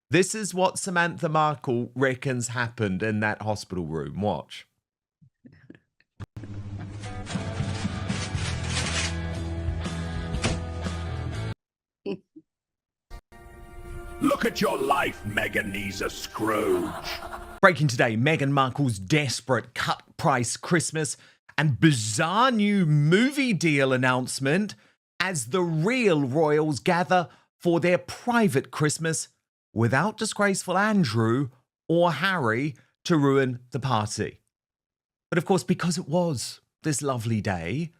This is what Samantha Markle reckons happened in that hospital room. Watch. Look at your life, Meghan needs a Scrooge. Breaking today, Meghan Markle's desperate cut price Christmas and bizarre new movie deal announcement as the real royals gather for their private Christmas without disgraceful Andrew or Harry to ruin the party. But of course, because it was this lovely day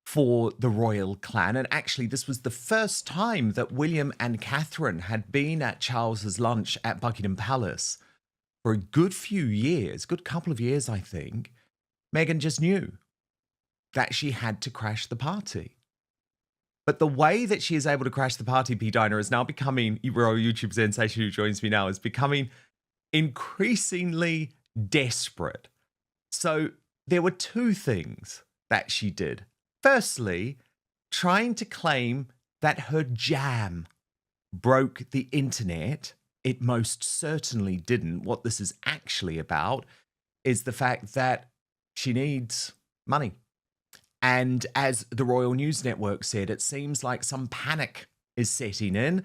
for the royal clan, and actually this was the first time that William and Catherine had been at Charles's lunch at Buckingham Palace for a good few years, good couple of years, I think, Meghan just knew that she had to crash the party. But the way that she is able to crash the party, P. Diner, is now becoming, our YouTube sensation who joins me now, is becoming increasingly desperate. So there were two things that she did. Firstly, trying to claim that her jam broke the internet. It most certainly didn't. What this is actually about is the fact that she needs money. And as the Royal News Network said, it seems like some panic is setting in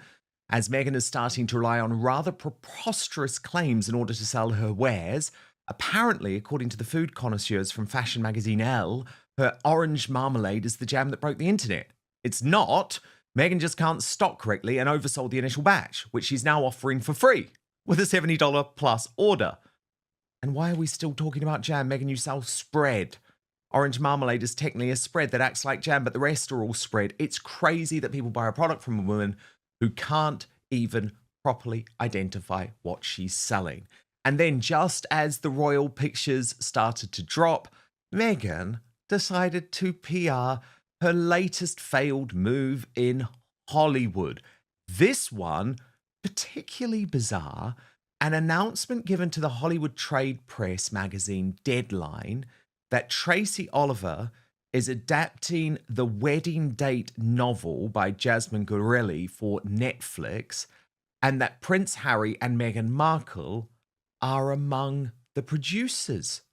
as Meghan is starting to rely on rather preposterous claims in order to sell her wares. Apparently, according to the food connoisseurs from fashion magazine Elle, her orange marmalade is the jam that broke the internet. It's not. Meghan just can't stock correctly and oversold the initial batch, which she's now offering for free with a $70 plus order. And why are we still talking about jam? Meghan, you sell spread. Orange marmalade is technically a spread that acts like jam, but the rest are all spread. It's crazy that people buy a product from a woman who can't even properly identify what she's selling. And then just as the royal pictures started to drop, Meghan decided to PR her latest failed move in Hollywood. This one, particularly bizarre, an announcement given to the Hollywood Trade Press magazine Deadline that Tracy Oliver is adapting the Wedding Date novel by Jasmine Guillory for Netflix, and that Prince Harry and Meghan Markle are among the producers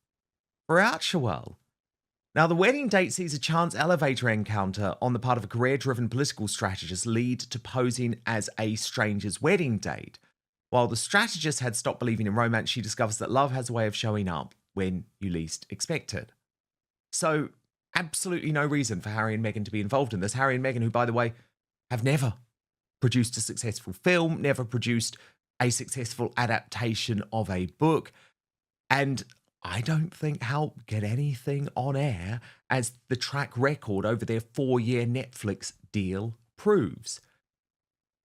for Archewell. Now, the Wedding Date sees a chance elevator encounter on the part of a career-driven political strategist lead to posing as a stranger's wedding date. While the strategist had stopped believing in romance, she discovers that love has a way of showing up when you least expect it. So, absolutely no reason for Harry and Meghan to be involved in this. Harry and Meghan, who, by the way, have never produced a successful film, never produced a successful adaptation of a book, and I don't think help get anything on air, as the track record over their 4-year Netflix deal proves.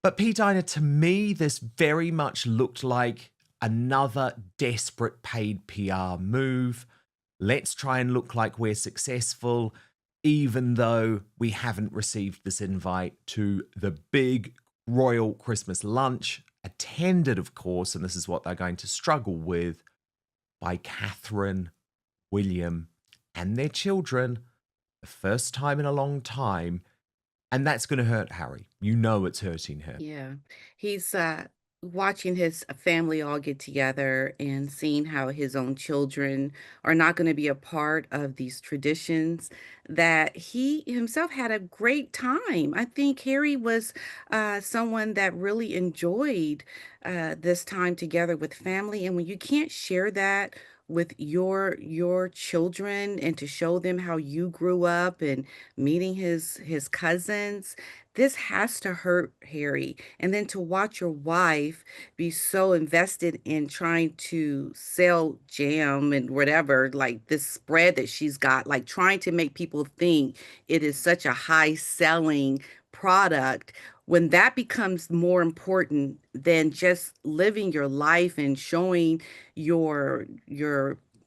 But Pete Diner, to me, this very much looked like another desperate paid PR move. Let's try and look like we're successful, even though we haven't received this invite to the big royal Christmas lunch, attended, of course, and this is what they're going to struggle with, by Catherine, William, and their children, the first time in a long time. And that's going to hurt Harry. You know it's hurting him. Yeah. He's watching his family all get together and seeing how his own children are not going to be a part of these traditions that he himself had a great time. I think Harry was someone that really enjoyed this time together with family. And when you can't share that with your children and to show them how you grew up and meeting his cousins, this has to hurt Harry. And then to watch your wife be so invested in trying to sell jam and whatever, like this spread that she's got, like trying to make people think it is such a high selling product, when that becomes more important than just living your life and showing your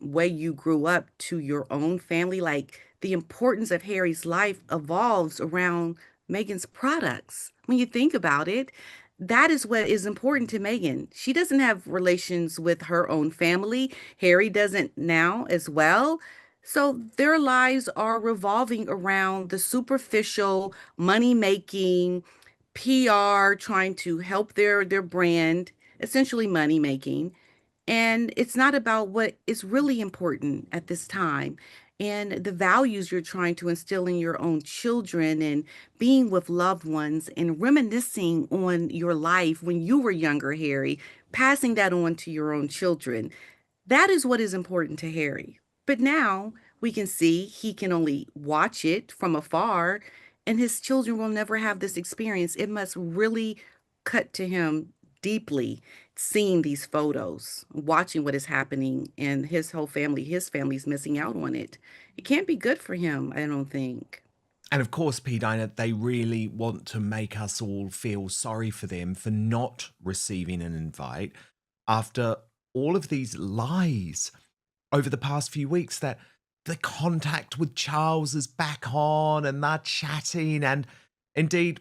way you grew up to your own family, like the importance of Harry's life evolves around Meghan's products. When you think about it, that is what is important to Meghan. She doesn't have relations with her own family. Harry doesn't now as well. So their lives are revolving around the superficial, money-making, PR, trying to help their brand essentially money making. And it's not about what is really important at this time and the values you're trying to instill in your own children and being with loved ones and reminiscing on your life when you were younger, Harry, passing that on to your own children. That is what is important to Harry. But now we can see he can only watch it from afar, and his children will never have this experience. It must really cut to him deeply seeing these photos, watching what is happening, and his family's missing out on it. It can't be good for him, I don't think. And of course, P. Dina, they really want to make us all feel sorry for them for not receiving an invite after all of these lies over the past few weeks that the contact with Charles is back on and they're chatting. And indeed,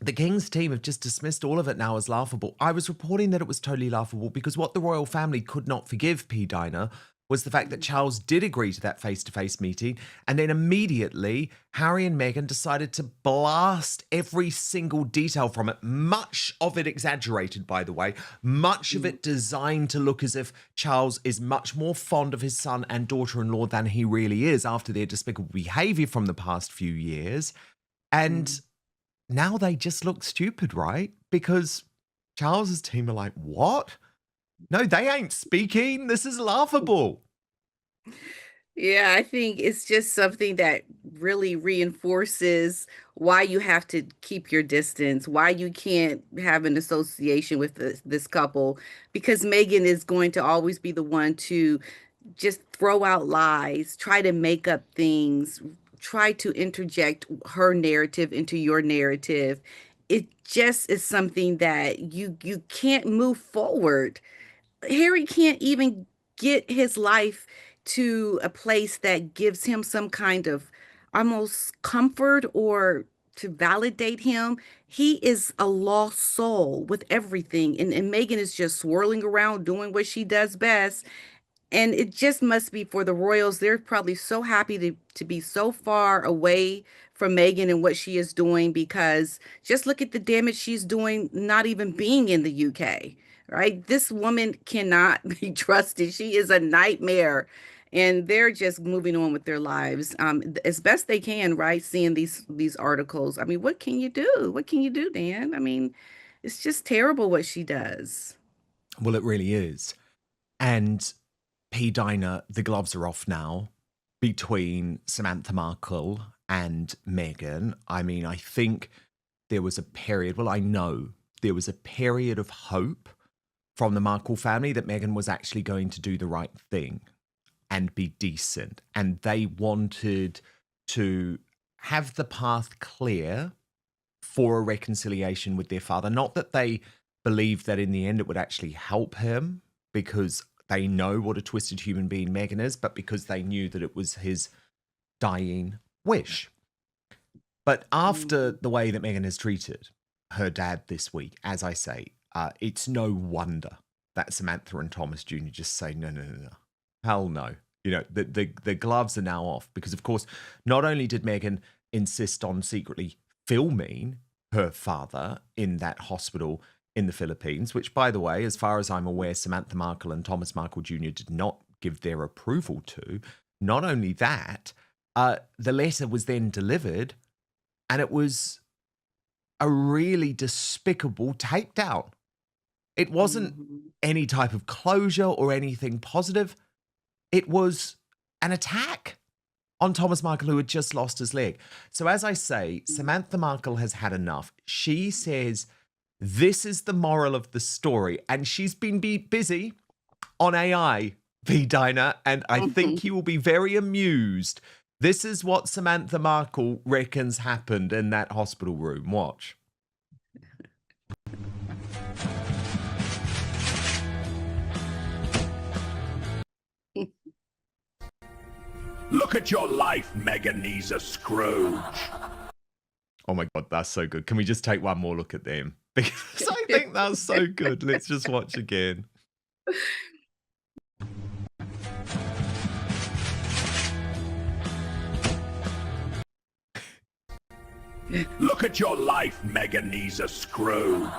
the King's team have just dismissed all of it now as laughable. I was reporting that it was totally laughable because what the royal family could not forgive, P. Dina, was the fact that Charles did agree to that face-to-face meeting, and then immediately Harry and Meghan decided to blast every single detail from it, much of it exaggerated, by the way, much of it designed to look as if Charles is much more fond of his son and daughter-in-law than he really is after their despicable behaviour from the past few years. And now they just look stupid, right? Because Charles's team are like, what? No, they ain't speaking. This is laughable. Yeah, I think it's just something that really reinforces why you have to keep your distance, why you can't have an association with this couple, because Meghan is going to always be the one to just throw out lies, try to make up things, try to interject her narrative into your narrative. It just is something that you can't move forward. Harry can't even get his life to a place that gives him some kind of almost comfort or to validate him. He is a lost soul with everything. And Meghan is just swirling around doing what she does best. And it just must be for the royals. They're probably so happy to be so far away from Meghan and what she is doing because just look at the damage she's doing, not even being in the UK, right? This woman cannot be trusted. She is a nightmare. And they're just moving on with their lives as best they can, right? Seeing these articles. I mean, what can you do? What can you do, Dan? I mean, it's just terrible what she does. Well, it really is. And P. Dina, the gloves are off now between Samantha Markle and Meghan. I mean, I think there was a period, well, I know there was a period of hope from the Markle family that Meghan was actually going to do the right thing and be decent. And they wanted to have the path clear for a reconciliation with their father. Not that they believed that in the end it would actually help him because they know what a twisted human being Meghan is, but because they knew that it was his dying wish. But after the way that Meghan has treated her dad this week, as I say, it's no wonder that Samantha and Thomas Jr. just say, no, no, no, no. Hell no. You know, the gloves are now off because, of course, not only did Meghan insist on secretly filming her father in that hospital in the Philippines, which, by the way, as far as I'm aware, Samantha Markle and Thomas Markle Jr. did not give their approval to. Not only that, the letter was then delivered and it was a really despicable takedown. It wasn't any type of closure or anything positive. It was an attack on Thomas Markle, who had just lost his leg. So as I say, Samantha Markle has had enough. She says, this is the moral of the story. And she's been busy on AI, V. Dina, and I think you will be very amused. This is what Samantha Markle reckons happened in that hospital room. Watch. Look at your life, Meganeza Scrooge. Oh my God, that's so good. Can we just take one more look at them? Because I think that's so good. Let's just watch again. Look at your life, Meganeza Scrooge.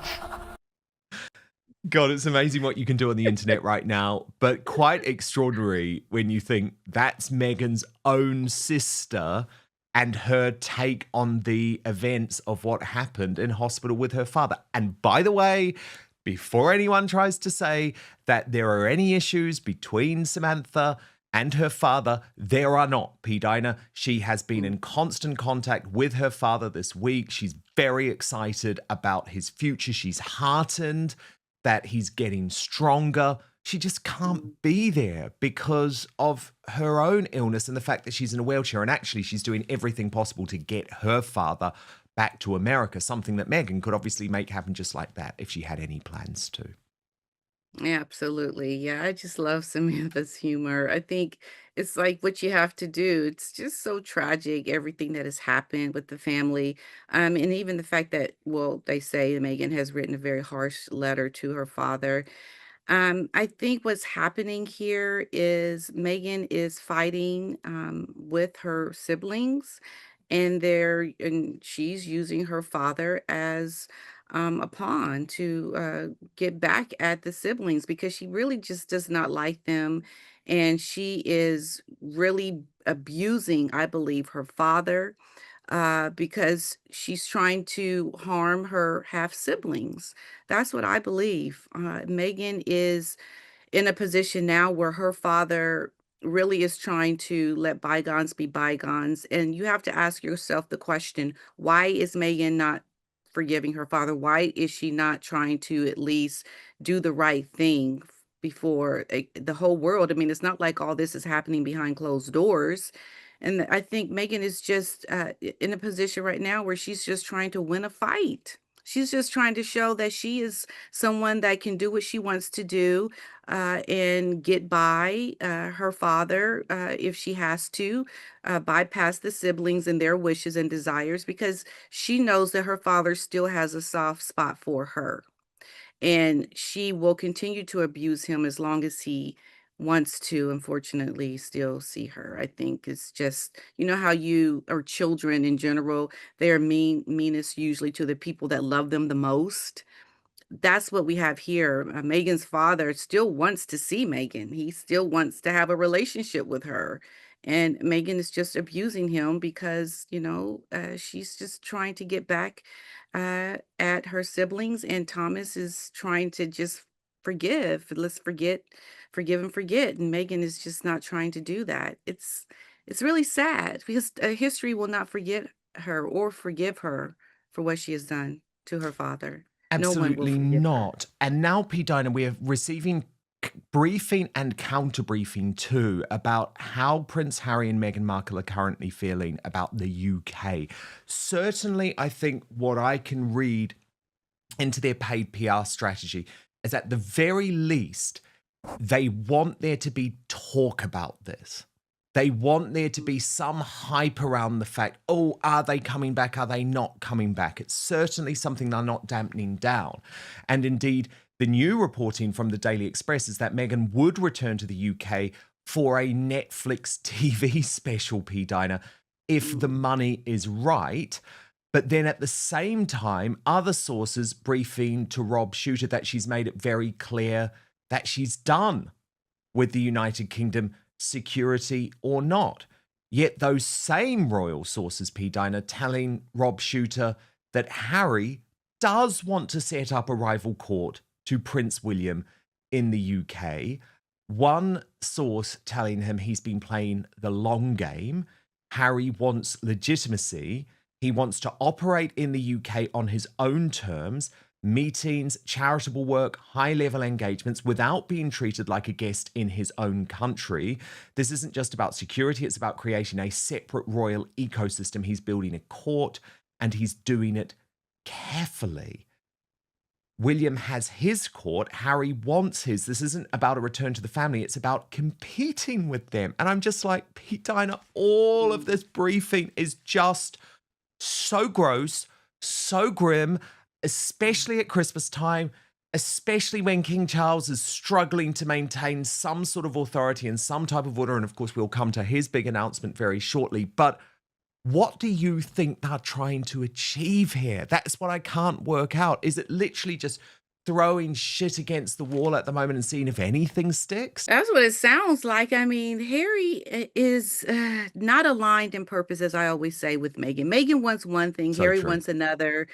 God, it's amazing what you can do on the internet right now, but quite extraordinary when you think that's Meghan's own sister and her take on the events of what happened in hospital with her father. And by the way, before anyone tries to say that there are any issues between Samantha and her father, there are not, P. Dina. She has been in constant contact with her father this week. She's very excited about his future. She's heartened that he's getting stronger. She just can't be there because of her own illness and the fact that she's in a wheelchair. And actually, she's doing everything possible to get her father back to America, something that Meghan could obviously make happen just like that if she had any plans to. Absolutely. Yeah, I just love Samantha's humor. I think it's like what you have to do. It's just so tragic, everything that has happened with the family. And even the fact that, well, they say Megan has written a very harsh letter to her father. I think what's happening here is Megan is fighting with her siblings, and she's using her father as a pawn to get back at the siblings because she really just does not like them, and she is really abusing, I believe, her father because she's trying to harm her half siblings. That's what I believe. Megan is in a position now where her father really is trying to let bygones be bygones. And you have to ask yourself the question, why is Megan not forgiving her father? Why is she not trying to at least do the right thing before the whole world? I mean, it's not like all this is happening behind closed doors. And I think Megan is just in a position right now where she's just trying to win a fight. She's just trying to show that she is someone that can do what she wants to do and get by her father if she has to, bypass the siblings and their wishes and desires because she knows that her father still has a soft spot for her. And she will continue to abuse him as long as he wants to, unfortunately, still see her. I think it's just, you know how you or children in general, they're meanest usually to the people that love them the most. That's what we have here. Megan's father still wants to see Megan. He still wants to have a relationship with her. And Megan is just abusing him because, she's just trying to get back at her siblings. And Thomas is trying to just forgive. Let's forgive and forget. And Megan is just not trying to do that. It's really sad because history will not forget her or forgive her for what she has done to her father. No one will Absolutely forgive her. not. And now, P. Dina, we are receiving briefing and counter briefing too about how Prince Harry and Meghan Markle are currently feeling about the UK. Certainly, I think what I can read into their paid PR strategy is at the very least, they want there to be talk about this. They want there to be some hype around the fact, oh, are they coming back? Are they not coming back? It's certainly something they're not dampening down. And indeed, the new reporting from the Daily Express is that Meghan would return to the UK for a Netflix TV special, P. Dina, if the money is right. But then at the same time, other sources briefing to Rob Shooter that she's made it very clear that she's done with the United Kingdom, security or not. Yet those same royal sources, P. Dina, telling Rob Shooter that Harry does want to set up a rival court to Prince William in the UK. One source telling him he's been playing the long game. Harry wants legitimacy. He wants to operate in the UK on his own terms, meetings, charitable work, high-level engagements without being treated like a guest in his own country. This isn't just about security, it's about creating a separate royal ecosystem. He's building a court and he's doing it carefully. William has his court, Harry wants his. This isn't about a return to the family, it's about competing with them. And I'm just like, Pete Diner, all of this briefing is just so gross, so grim, especially at Christmas time, especially when King Charles is struggling to maintain some sort of authority and some type of order. And of course, we'll come to his big announcement very shortly. But what do you think they're trying to achieve here? That's what I can't work out. Is it literally just throwing shit against the wall at the moment and seeing if anything sticks? That's what it sounds like. I mean, Harry is not aligned in purpose, as I always say with Meghan. Meghan wants one thing, So Harry true. wants another.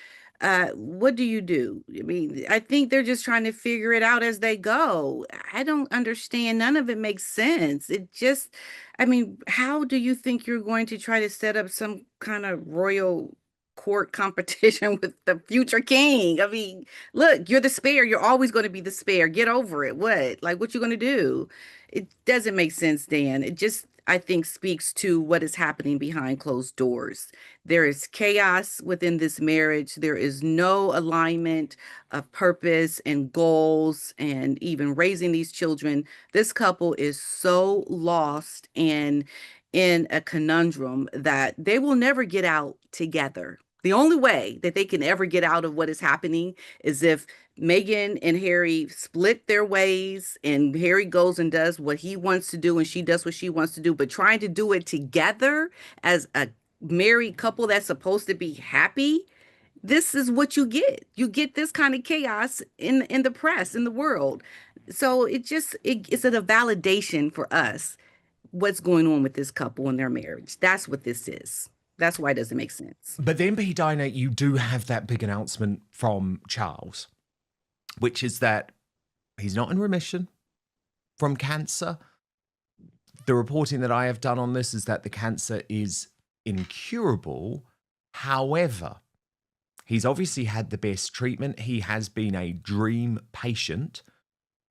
What do you do? I mean, I think they're just trying to figure it out as they go. I don't understand. None of it makes sense. It just, I mean, how do you think you're going to try to set up some kind of royal court competition with the future king? I mean, look, you're the spare. You're always going to be the spare. Get over it. What? Like, what you going to do? It doesn't make sense, Dan. It just, I think, speaks to what is happening behind closed doors. There is chaos within this marriage. There is no alignment of purpose and goals and even raising these children. This couple is so lost and in a conundrum that they will never get out together. The only way that they can ever get out of what is happening is if Meghan and Harry split their ways and Harry goes and does what he wants to do and she does what she wants to do. But trying to do it together as a married couple that's supposed to be happy, this is what you get. You get this kind of chaos in the press, in the world. So it's a validation for us what's going on with this couple and their marriage. That's what this is. That's why it doesn't make sense. But then, P. Diner, you do have that big announcement from Charles, which is that he's not in remission from cancer. The reporting that I have done on this is that the cancer is incurable. However, he's obviously had the best treatment. He has been a dream patient,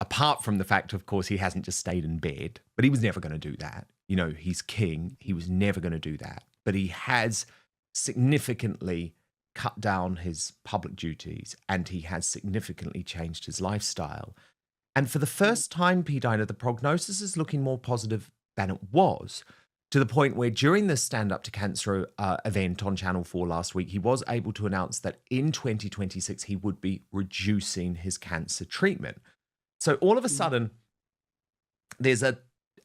apart from the fact, of course, he hasn't just stayed in bed, but he was never going to do that. You know, he's king. He was never going to do that. But he has significantly cut down his public duties and he has significantly changed his lifestyle. And for the first time, P. Diner, the prognosis is looking more positive than it was, to the point where during the Stand Up to Cancer event on Channel 4 last week, he was able to announce that in 2026, he would be reducing his cancer treatment. So all of a sudden, there's a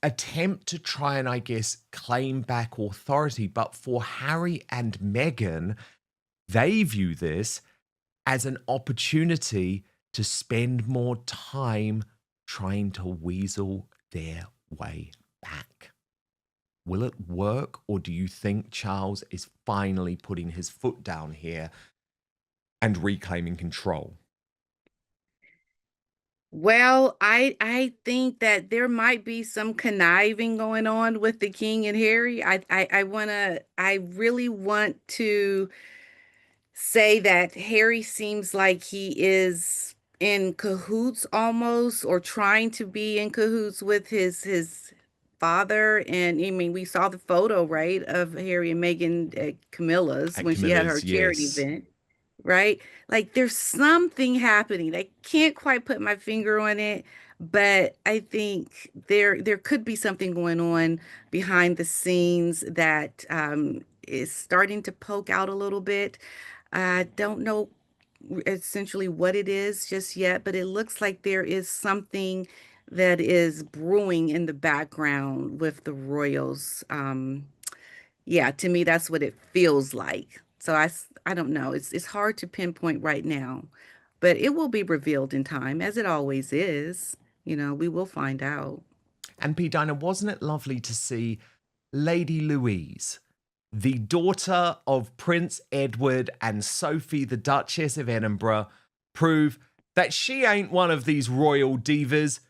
attempt to try and, I guess, claim back authority. But for Harry and Meghan, they view this as an opportunity to spend more time trying to weasel their way back. Will it work, or do you think Charles is finally putting his foot down here and reclaiming control? Well, I think that there might be some conniving going on with the king and Harry. I really want to say that Harry seems like he is in cahoots almost, or trying to be in cahoots with his father. And I mean, we saw the photo, right, of Harry and Meghan at Camilla's At when she had her Camilla's, charity yes. event, right? Like there's something happening. I can't quite put my finger on it, but I think there could be something going on behind the scenes that is starting to poke out a little bit. I don't know essentially what it is just yet, but it looks like there is something that is brewing in the background with the royals. Yeah, to me, that's what it feels like. So I don't know. It's hard to pinpoint right now, but it will be revealed in time, as it always is. You know, we will find out. And P. Diner, wasn't it lovely to see Lady Louise, the daughter of Prince Edward and Sophie, the Duchess of Edinburgh, prove that she ain't one of these royal divas?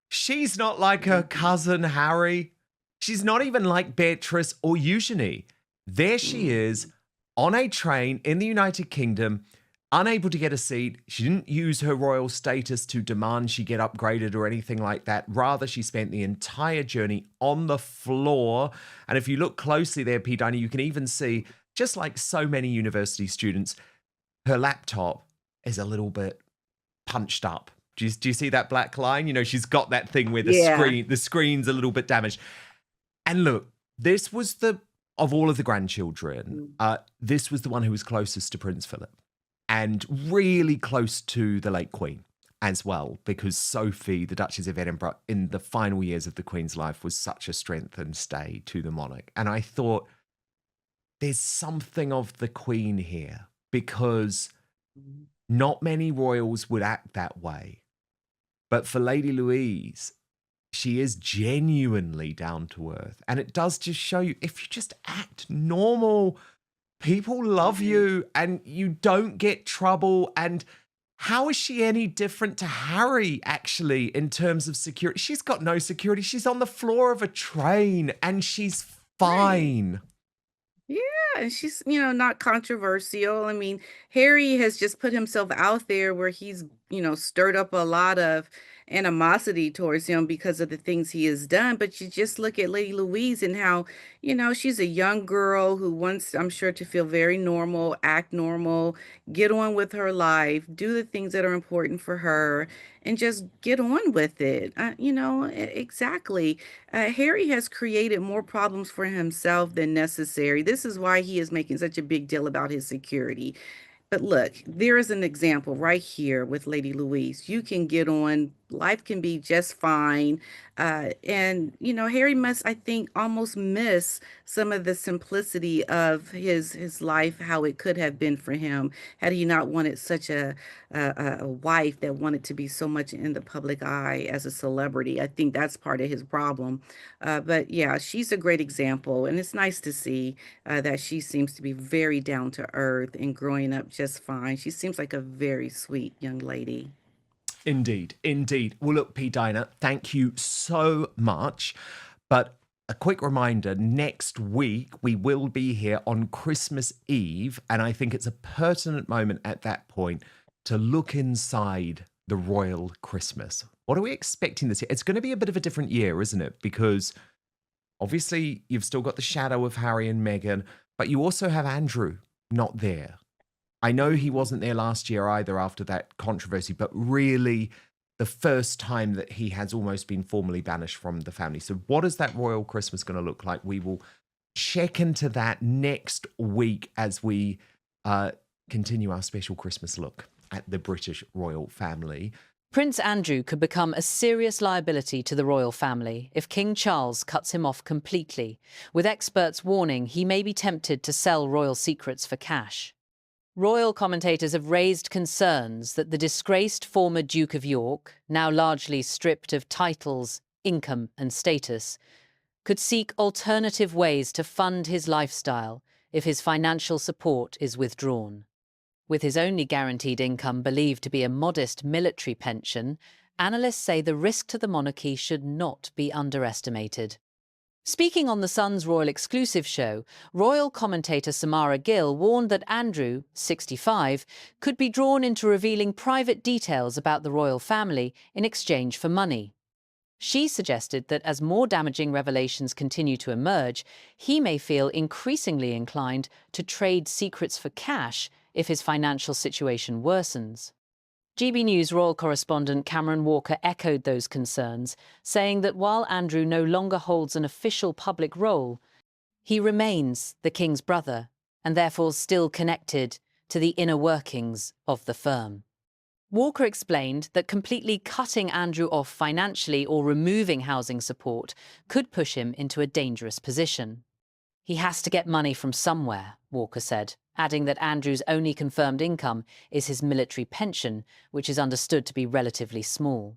She's not like her cousin Harry. She's not even like Beatrice or Eugenie. There she is on a train in the United Kingdom, unable to get a seat. She didn't use her royal status to demand she get upgraded or anything like that. Rather, she spent the entire journey on the floor. And if you look closely there, P. Diner, you can even see, just like so many university students, her laptop is a little bit punched up. Do you see that black line? You know, she's got that thing where Yeah. the screen's a little bit damaged. And look, this was of all of the grandchildren, this was the one who was closest to Prince Philip and really close to the late Queen as well, because Sophie, the Duchess of Edinburgh, in the final years of the Queen's life was such a strength and stay to the monarch. And I thought, there's something of the Queen here, because Not many royals would act that way. But for Lady Louise, she is genuinely down to earth. And it does just show you, if you just act normal, people love Right. you and you don't get trouble. And how is she any different to Harry, actually, in terms of security? She's got no security. She's on the floor of a train and she's Right. fine. Yeah, and she's, not controversial. I mean, Harry has just put himself out there where he's, stirred up a lot of animosity towards him because of the things he has done. But you just look at Lady Louise and how, she's a young girl who wants, I'm sure, to feel very normal, act normal, get on with her life, do the things that are important for her, and just get on with it. Exactly. Harry has created more problems for himself than necessary. This is why he is making such a big deal about his security. But look, there is an example right here with Lady Louise. You can get on, life can be just fine. Harry must, I think, almost miss some of the simplicity of his life, how it could have been for him had he not wanted such a wife that wanted to be so much in the public eye as a celebrity. I think that's part of his problem. But yeah, she's a great example, and it's nice to see that she seems to be very down to earth and growing up just fine. She seems like a very sweet young lady. Indeed, indeed. Well, look, P. Diner, thank you so much. But a quick reminder, next week we will be here on Christmas Eve, and I think it's a pertinent moment at that point to look inside the royal Christmas. What are we expecting this year? It's going to be a bit of a different year, isn't it? Because obviously you've still got the shadow of Harry and Meghan, but you also have Andrew not there. I know he Mhm. wasn't there last year either after that controversy, but really the first time that he has almost been formally banished from the family. So, what is that royal Christmas going to look like? We will check into that next week as we uh, continue our special Christmas look at the British royal family. Prince Andrew could become a serious liability to the royal family if King Charles cuts him off completely, with experts warning he may be tempted to sell royal secrets for cash. Royal commentators have raised concerns that the disgraced former Duke of York, now largely stripped of titles, income and status, could seek alternative ways to fund his lifestyle if his financial support is withdrawn. With his only guaranteed income believed to be a modest military pension, analysts say the risk to the monarchy should not be underestimated. Speaking on The Sun's royal exclusive show, royal commentator Samara Gill warned that Andrew, 65, could be drawn into revealing private details about the royal family in exchange for money. She suggested that as more damaging revelations continue to emerge, he may feel increasingly inclined to trade secrets for cash if his financial situation worsens. GB News royal correspondent Cameron Walker echoed those concerns, saying that while Andrew no longer holds an official public role, he remains the King's brother and therefore still connected to the inner workings of the firm. Walker explained that completely cutting Andrew off financially or removing housing support could push him into a dangerous position. He has to get money from somewhere, Walker said, adding that Andrew's only confirmed income is his military pension, which is understood to be relatively small.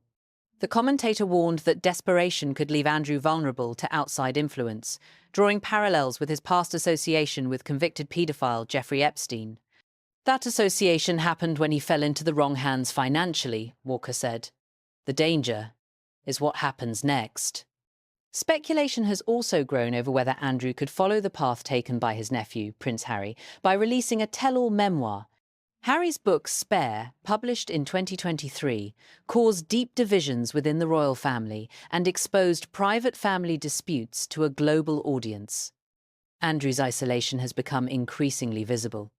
The commentator warned that desperation could leave Andrew vulnerable to outside influence, drawing parallels with his past association with convicted paedophile Jeffrey Epstein. That association happened when he fell into the wrong hands financially, Walker said. The danger is what happens next. Speculation has also grown over whether Andrew could follow the path taken by his nephew, Prince Harry, by releasing a tell-all memoir. Harry's book Spare, published in 2023, caused deep divisions within the royal family and exposed private family disputes to a global audience. Andrew's isolation has become increasingly visible.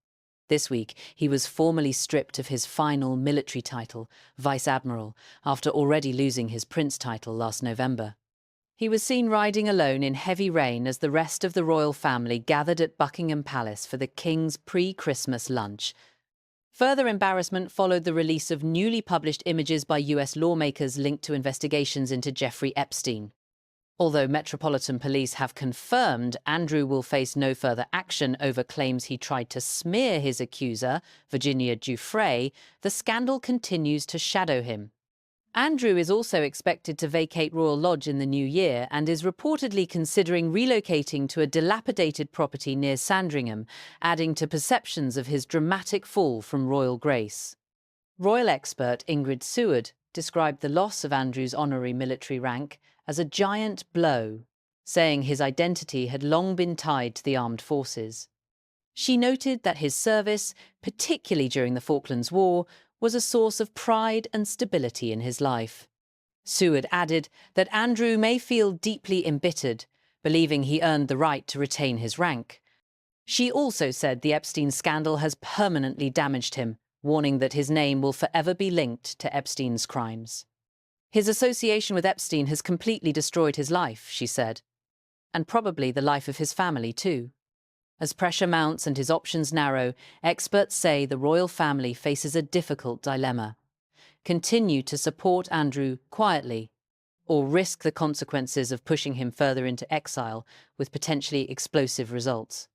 This week, he was formally stripped of his final military title, Vice Admiral, after already losing his prince title last November. He was seen riding alone in heavy rain as the rest of the royal family gathered at Buckingham Palace for the King's pre-Christmas lunch. Further embarrassment followed the release of newly published images by US lawmakers linked to investigations into Jeffrey Epstein. Although Metropolitan Police have confirmed Andrew will face no further action over claims he tried to smear his accuser, Virginia Giuffre, the scandal continues to shadow him. Andrew is also expected to vacate Royal Lodge in the new year and is reportedly considering relocating to a dilapidated property near Sandringham, adding to perceptions of his dramatic fall from royal grace. Royal expert Ingrid Seward described the loss of Andrew's honorary military rank as a giant blow, saying his identity had long been tied to the armed forces. She noted that his service, particularly during the Falklands War, was a source of pride and stability in his life. Seward added that Andrew may feel deeply embittered, believing he earned the right to retain his rank. She also said the Epstein scandal has permanently damaged him, warning that his name will forever be linked to Epstein's crimes. His association with Epstein has completely destroyed his life, she said, and probably the life of his family too. As pressure mounts and his options narrow, experts say the royal family faces a difficult dilemma: continue to support Andrew quietly, or risk the consequences of pushing him further into exile with potentially explosive results.